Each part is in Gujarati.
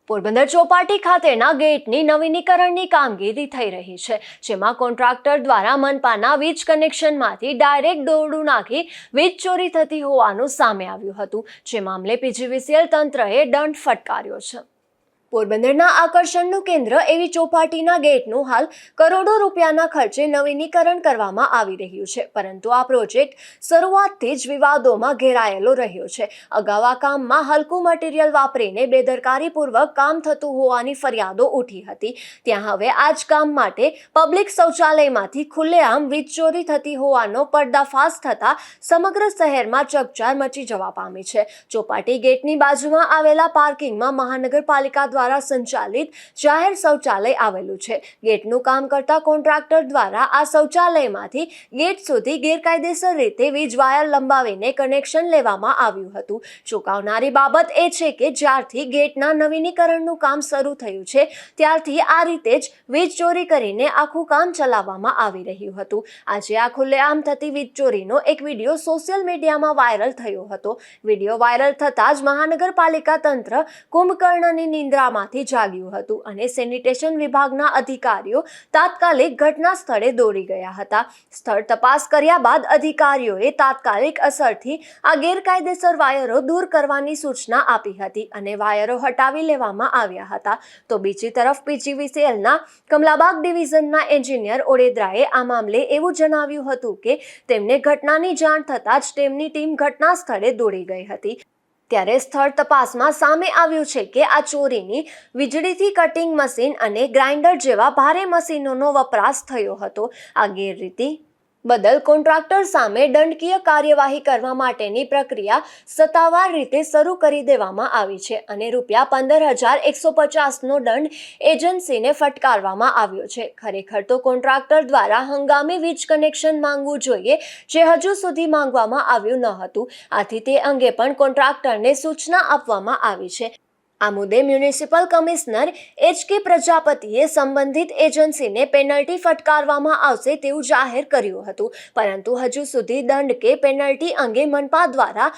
પોરબંદર ચોપાટી ખાતેના ગેટની નવીનીકરણની કામગીરી થઈ રહી છે, જેમાં કોન્ટ્રાક્ટર દ્વારા મનપાના વીજ કનેક્શનમાંથી ડાયરેક્ટ દોરડું નાખી વીજ ચોરી થતી હોવાનું સામે આવ્યું હતું, જે મામલે પીજીવીસીએલ તંત્રએ દંડ ફટકાર્યો છે। પોરબંદરના આકર્ષણનું કેન્દ્ર એવી ચોપાટીના ગેટનું હાલ કરોડો રૂપિયાના ખર્ચે નવીનીકરણ કરવામાં આવી રહ્યું છે, પરંતુ આ પ્રોજેક્ટ શરૂઆતથી જ વિવાદોમાં ઘેરાયેલો રહ્યો છે। અગાઉ આ કામમાં હલકું મટીરીયલ વાપરીને બેદરકારીપૂર્વક કામ થતું હોવાની ફરિયાદો ઉઠી હતી। ત્યાં હવે આ જ કામ માટે પબ્લિક શૌચાલયમાંથી ખુલ્લેઆમ વીજ ચોરી થતી હોવાનો પર્દાફાશ થતાં સમગ્ર શહેરમાં ચકચાર મચી જવા પામી છે। ચોપાટી ગેટની બાજુમાં આવેલા પાર્કિંગમાં મહાનગરપાલિકા દ્વારા સંચાલિત જાહેર શૌચાલય આવેલું છે। ગેટનું કામ કરતા કોન્ટ્રાક્ટર દ્વારા આ શૌચાલયમાંથી ગેટ સુધી ગેરકાયદેસર રીતે વીજ વાયર લંબાવીને કનેક્શન લેવામાં આવ્યું હતું। ચોંકાવનારી બાબત એ છે કે જ્યારથી ગેટના નવીનીકરણનું કામ શરૂ થયું છે, ત્યારથી આ રીતે જ વીજ ચોરી કરીને આખું કામ ચલાવવામાં આવી રહ્યું હતું। આજે આ ખુલ્લેઆમ થતી વીજ ચોરીનો એક વિડીયો સોશિયલ મીડિયામાં વાયરલ થયો હતો। વિડીયો વાયરલ થતાં જ મહાનગરપાલિકા તંત્ર કુંભકર્ણની નિંદ્રા માંથી જાગ્યું હતું અને સેનિટેશન વિભાગના અધિકારીઓ તાત્કાલિક ઘટના સ્થળે દોડી ગયા હતા। સ્થળ તપાસ કર્યા બાદ અધિકારીઓએ તાત્કાલિક અસરથી આ ગેરકાયદેસર વાયરો દૂર કરવાની સૂચના આપી હતી અને વાયરો હટાવી લેવામાં આવ્યા હતા। તો બીજી તરફ પીજીવીસીએલના કમલાબાગ ડિવિઝનના એન્જિનિયર ઓડેદરાએ આ મામલે એવું જણાવ્યું હતું કે તેમને ઘટનાની જાણ થતાં જ તેમની ટીમ ઘટના સ્થળે દોડી ગઈ હતી। ત્યારે સ્થળ તપાસમાં સામે આવ્યું છે કે આ ચોરીની વીજળીથી કટિંગ મશીન અને ગ્રાઇન્ડર જેવા ભારે મશીનોનો વપરાશ થયો હતો। આ ગેરરીતિ બદલ કોન્ટ્રાક્ટર સામે દંડકીય કાર્યવાહી કરવા માટેની પ્રક્રિયા સત્તાવાર રીતે શરૂ કરી દેવામાં આવી છે અને ₹15,150નો દંડ એજન્સીને ફટકારવામાં આવ્યો છે। ખરેખર તો કોન્ટ્રાક્ટર દ્વારા હંગામી વીજ કનેક્શન માંગવું જોઈએ, જે હજુ સુધી માંગવામાં આવ્યું ન હતું। આથી તે અંગે પણ કોન્ટ્રાક્ટરને સૂચના આપવામાં આવી છે। આ મુદ્દે મ્યુનિસિપલ કમિશનર એચ.કે. પ્રજાપતિએ સંબંધિત એજન્સીને પેનલ્ટી ફટકારવામાં આવશે તેવું જાહેર કર્યું હતું, પરંતુ હજુ સુધી દંડ કે પેનલ્ટી અંગે મનપા દ્વારા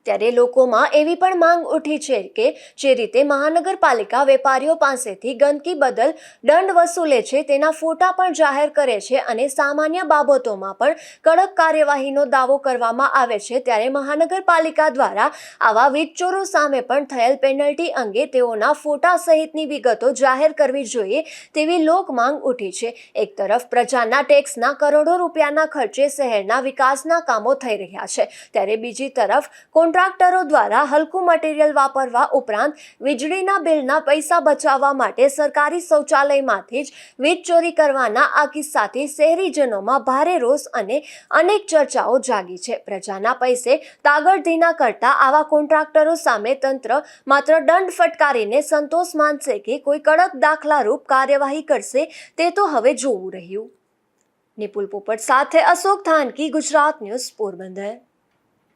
ત્યારે લોકોમાં એવી પણ માંગ ઉઠી છે કે જે રીતે મહાનગરપાલિકા વેપારીઓ પાસેથી ગંદકી બદલ દંડ વસૂલે છે, તેના ફોટા પણ જાહેર કરે છે અને સામાન્ય બાબતોમાં પણ કડક કાર્યવાહીનો દાવો કરવામાં આવે છે, ત્યારે મહાનગરપાલિકા દ્વારા આવા વીજચોરો સામે પણ થયેલ પેનલ્ટી અંગે તેઓના ફોટા સહિતની વિગતો જાહેર કરવી જોઈએ તેવી લોક માંગ ઉઠી છે। એક તરફ પ્રજાના ટેક્સના કરોડો રૂપિયાના ખર્ચે શહેરના વિકાસના કામો થઈ રહ્યા છે, ત્યારે બીજી તરફ કોન્ટ્રાક્ટરો દ્વારા હલકું મટીરીયલ વાપરવા ઉપરાંત વીજળીના બિલના પૈસા બચાવવા માટે સરકારી શૌચાલયમાંથી જ વીજ ચોરી કરવાના આ કિસ્સાથી શહેરીજનોમાં ભારે રોષ અને અનેક ચર્ચાઓ જાગી છે। પ્રજાના પૈસે તાગડધીના કરતા આવા કોન્ટ્રાક્ટરો સામે તંત્ર માત્ર દંડ ફટકારીને સંતોષ માનશે કે કોઈ કડક દાખલારૂપ કાર્યવાહી કરશે, તે તો હવે જોવું રહ્યું। નિપુલ પોપટ સાથે અશોક થાનકી, ગુજરાત ન્યૂઝ, પોરબંદર।